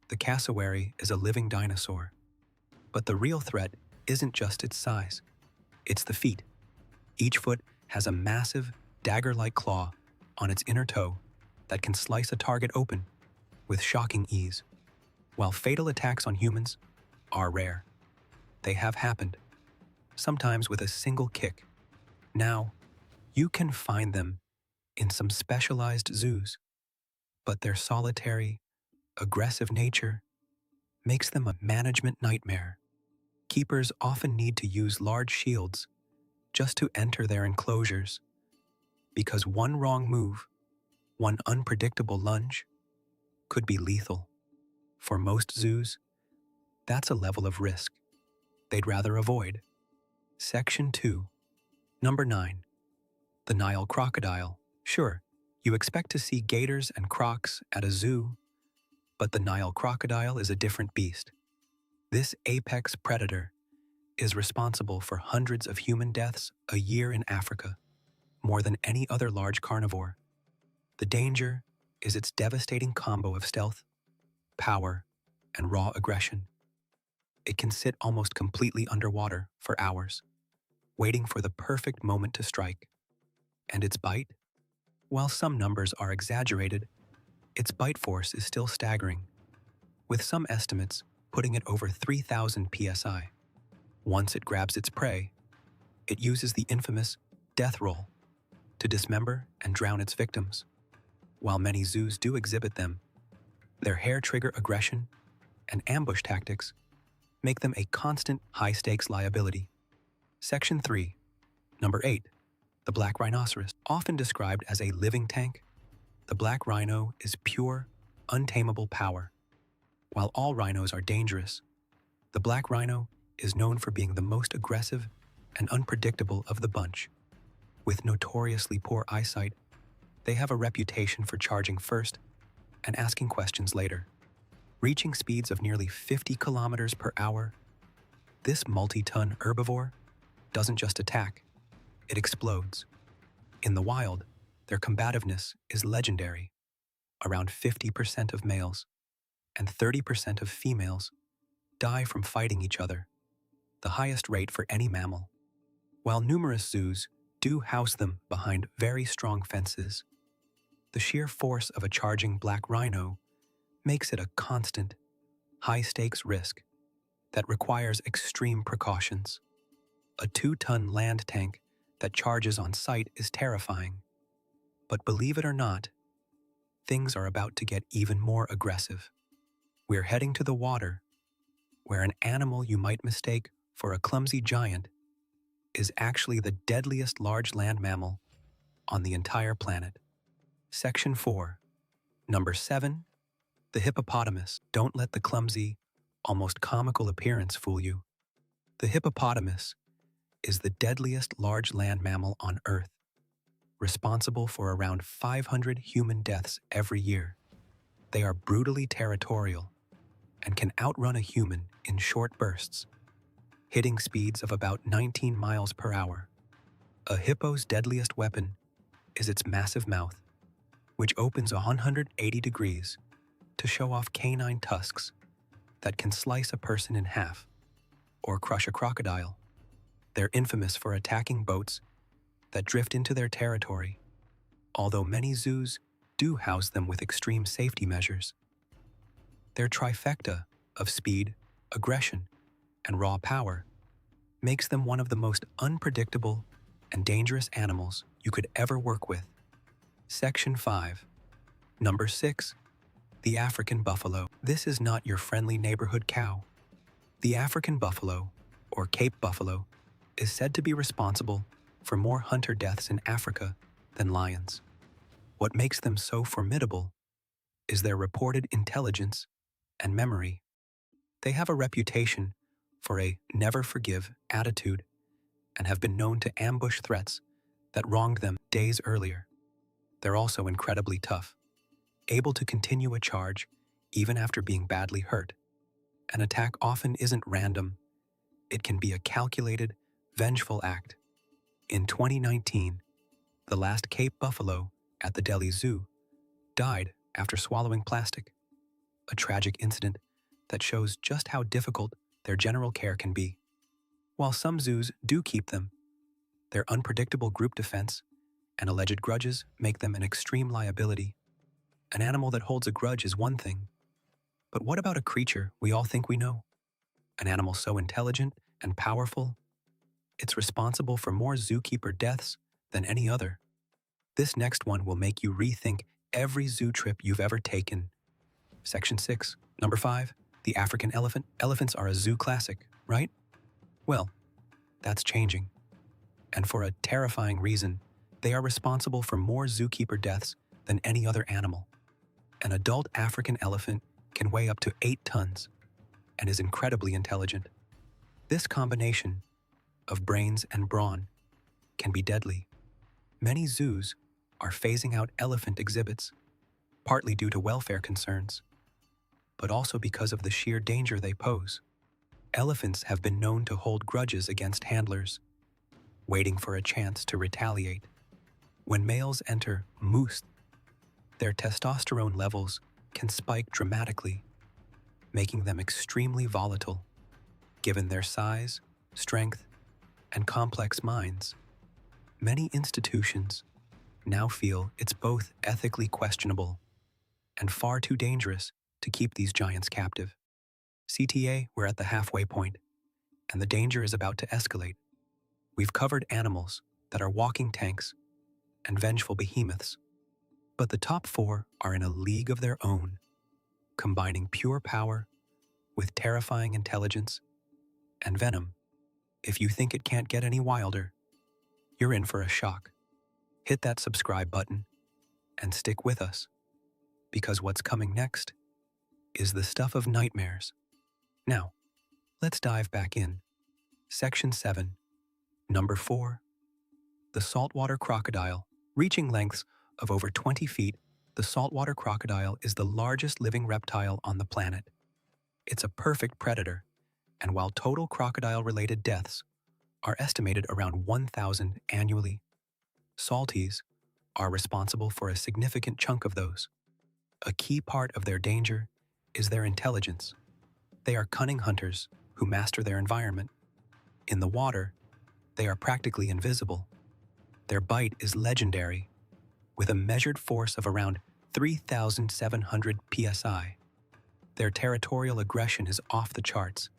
The cassowary is a living dinosaur. But the real threat isn't just its size. It's the feet. Each foot has a massive, dagger-like claw on its inner toe that can slice a target open with shocking ease. While fatal attacks on humans are rare, they have happened, sometimes with a single kick. Now, you can find them in some specialized zoos, but their solitary, aggressive nature makes them a management nightmare. Keepers often need to use large shields just to enter their enclosures, because one wrong move, one unpredictable lunge, could be lethal. For most zoos, that's a level of risk they'd rather avoid. Section 2. Number 9. The Nile crocodile. Sure, you expect to see gators and crocs at a zoo, but the Nile crocodile is a different beast. This apex predator is responsible for hundreds of human deaths a year in Africa, more than any other large carnivore. The danger is its devastating combo of stealth, power, and raw aggression. It can sit almost completely underwater for hours, waiting for the perfect moment to strike. And its bite? While some numbers are exaggerated, its bite force is still staggering, with some estimates putting it over 3,000 psi. Once it grabs its prey, it uses the infamous death roll to dismember and drown its victims. While many zoos do exhibit them, their hair-trigger aggression and ambush tactics make them a constant high-stakes liability. Section 3. Number 8. The black rhinoceros. Often described as a living tank, the black rhino is pure, untamable power. While all rhinos are dangerous, the black rhino is known for being the most aggressive and unpredictable of the bunch. With notoriously poor eyesight, they have a reputation for charging first and asking questions later. Reaching speeds of nearly 50 kilometers per hour, this multi-ton herbivore doesn't just attack, it explodes. In the wild, their combativeness is legendary. Around 50% of males and 30% of females die from fighting each other, the highest rate for any mammal. While numerous zoos do house them behind very strong fences, the sheer force of a charging black rhino makes it a constant, high-stakes risk that requires extreme precautions. A 2-ton land tank that charges on sight is terrifying. But believe it or not, things are about to get even more aggressive. We're heading to the water, where an animal you might mistake for a clumsy giant is actually the deadliest large land mammal on the entire planet. Section 4. Number 7. The hippopotamus. Don't let the clumsy, almost comical appearance fool you. The hippopotamus is the deadliest large land mammal on Earth, responsible for around 500 human deaths every year. They are brutally territorial and can outrun a human in short bursts, hitting speeds of about 19 miles per hour. A hippo's deadliest weapon is its massive mouth, which opens 180 degrees to show off canine tusks that can slice a person in half or crush a crocodile. They're infamous for attacking boats that drift into their territory, although many zoos do house them with extreme safety measures. Their trifecta of speed, aggression, and raw power makes them one of the most unpredictable and dangerous animals you could ever work with. Section 5. Number 6. The African buffalo. This is not your friendly neighborhood cow. The African buffalo, or Cape buffalo, is said to be responsible for more hunter deaths in Africa than lions. What makes them so formidable is their reported intelligence and memory. They have a reputation for a never-forgive attitude and have been known to ambush threats that wronged them days earlier. They're also incredibly tough, able to continue a charge even after being badly hurt. An attack often isn't random. It can be a calculated, vengeful act. In 2019, the last Cape buffalo at the Delhi Zoo died after swallowing plastic. a tragic incident that shows just how difficult their general care can be. While some zoos do keep them, their unpredictable group defense and alleged grudges make them an extreme liability. An animal that holds a grudge is one thing, but what about a creature we all think we know? An animal so intelligent and powerful, it's responsible for more zookeeper deaths than any other. This next one will make you rethink every zoo trip you've ever taken. Section 6. Number 5. The African elephant. Elephants are a zoo classic, right? Well, that's changing. And for a terrifying reason, they are responsible for more zookeeper deaths than any other animal. An adult African elephant can weigh up to 8 tons and is incredibly intelligent. This combination of brains and brawn can be deadly. Many zoos are phasing out elephant exhibits, partly due to welfare concerns, but also because of the sheer danger they pose. Elephants have been known to hold grudges against handlers, waiting for a chance to retaliate. When males enter moose, their testosterone levels can spike dramatically, making them extremely volatile. Given their size, strength, and complex minds, many institutions now feel it's both ethically questionable and far too dangerous to keep these giants captive. CTA, we're at the halfway point, and the danger is about to escalate. We've covered animals that are walking tanks and vengeful behemoths, but the top 4 are in a league of their own, combining pure power with terrifying intelligence and venom. If you think it can't get any wilder, you're in for a shock. Hit that subscribe button and stick with us, because what's coming next is the stuff of nightmares. Now, let's dive back in. Section 7. Number 4. The saltwater crocodile. Reaching lengths of over 20 feet, the saltwater crocodile is the largest living reptile on the planet. It's a perfect predator, and while total crocodile-related deaths are estimated around 1,000 annually, salties are responsible for a significant chunk of those. A key part of their danger is their intelligence. They are cunning hunters who master their environment. In the water, they are practically invisible. Their bite is legendary, with a measured force of around 3,700 psi. Their territorial aggression is off the charts,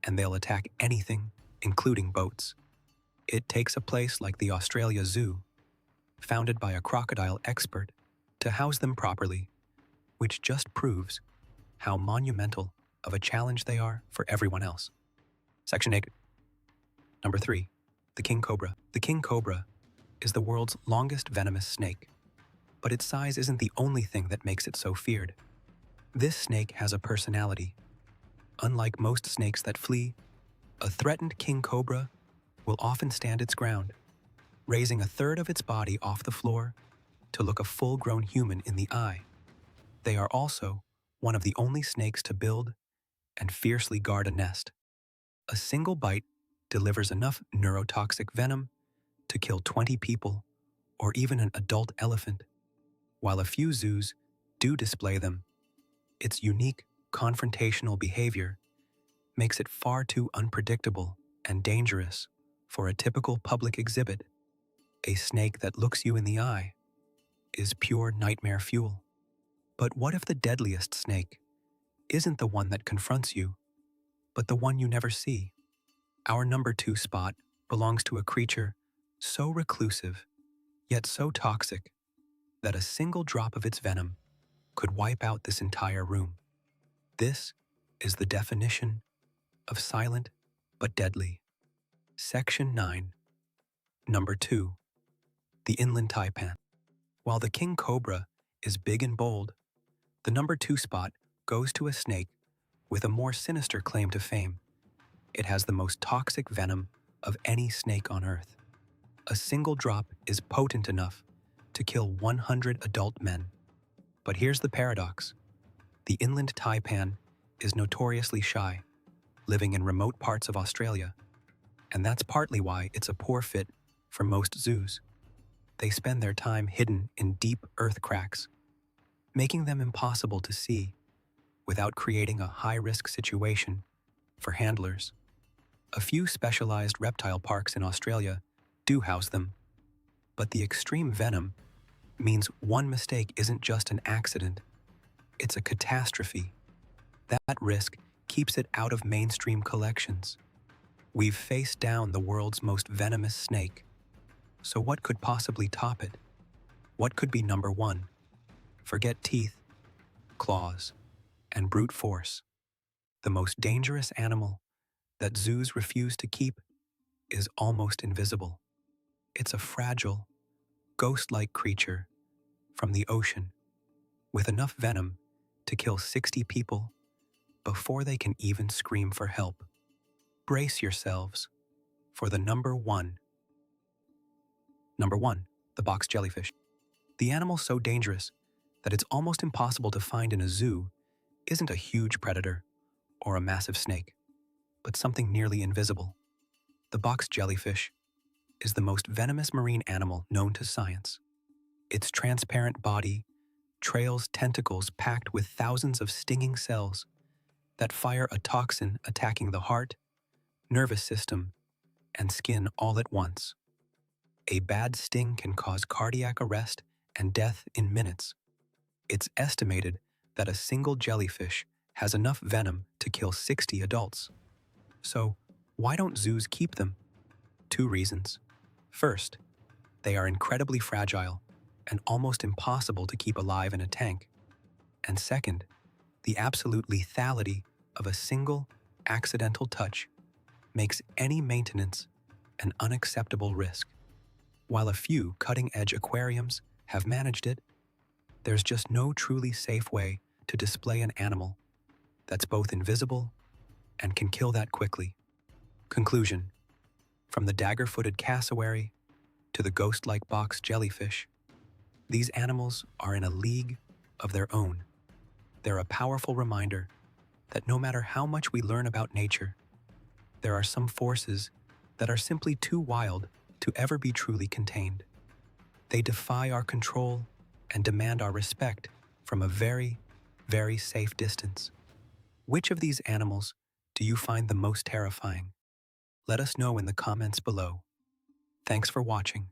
and they'll attack anything, including boats. It takes a place like the Australia Zoo, founded by a crocodile expert, to house them properly, which just proves how monumental of a challenge they are for everyone else. Section 8. Number 3. The king cobra. The king cobra is the world's longest venomous snake, but its size isn't the only thing that makes it so feared. This snake has a personality. Unlike most snakes that flee, a threatened king cobra will often stand its ground, raising a third of its body off the floor to look a full-grown human in the eye. They are also one of the only snakes to build and fiercely guard a nest. A single bite delivers enough neurotoxic venom to kill 20 people or even an adult elephant. While a few zoos do display them, its unique confrontational behavior makes it far too unpredictable and dangerous for a typical public exhibit. A snake that looks you in the eye is pure nightmare fuel. But what if the deadliest snake isn't the one that confronts you, but the one you never see? Our number 2 spot belongs to a creature so reclusive, yet so toxic, that a single drop of its venom could wipe out this entire room. This is the definition of silent but deadly. Section 9. Number 2. The inland taipan. While the king cobra is big and bold, the number 2 spot goes to a snake with a more sinister claim to fame. It has the most toxic venom of any snake on Earth. A single drop is potent enough to kill 100 adult men. But here's the paradox. The inland taipan is notoriously shy, living in remote parts of Australia, and that's partly why it's a poor fit for most zoos. They spend their time hidden in deep earth cracks, making them impossible to see without creating a high-risk situation for handlers. A few specialized reptile parks in Australia do house them, but the extreme venom means one mistake isn't just an accident, it's a catastrophe. That risk keeps it out of mainstream collections. We've faced down the world's most venomous snake, so what could possibly top it? What could be number one? Forget teeth, claws, and brute force. The most dangerous animal that zoos refuse to keep is almost invisible. It's a fragile, ghost-like creature from the ocean with enough venom to kill 60 people before they can even scream for help. Brace yourselves for the number one. Number one, the box jellyfish. The animal so dangerous that it's almost impossible to find in a zoo isn't a huge predator or a massive snake, but something nearly invisible. The box jellyfish is the most venomous marine animal known to science. Its transparent body trails tentacles packed with thousands of stinging cells that fire a toxin attacking the heart, nervous system, and skin all at once. A bad sting can cause cardiac arrest and death in minutes. It's estimated that a single jellyfish has enough venom to kill 60 adults. So, why don't zoos keep them? 2 reasons. First, they are incredibly fragile and almost impossible to keep alive in a tank. And second, the absolute lethality of a single accidental touch makes any maintenance an unacceptable risk. While a few cutting-edge aquariums have managed it, there's just no truly safe way to display an animal that's both invisible and can kill that quickly. Conclusion: from the dagger-footed cassowary to the ghost-like box jellyfish, these animals are in a league of their own. They're a powerful reminder that no matter how much we learn about nature, there are some forces that are simply too wild to ever be truly contained. They defy our control and demand our respect from a very, very safe distance. Which of these animals do you find the most terrifying? Let us know in the comments below. Thanks for watching.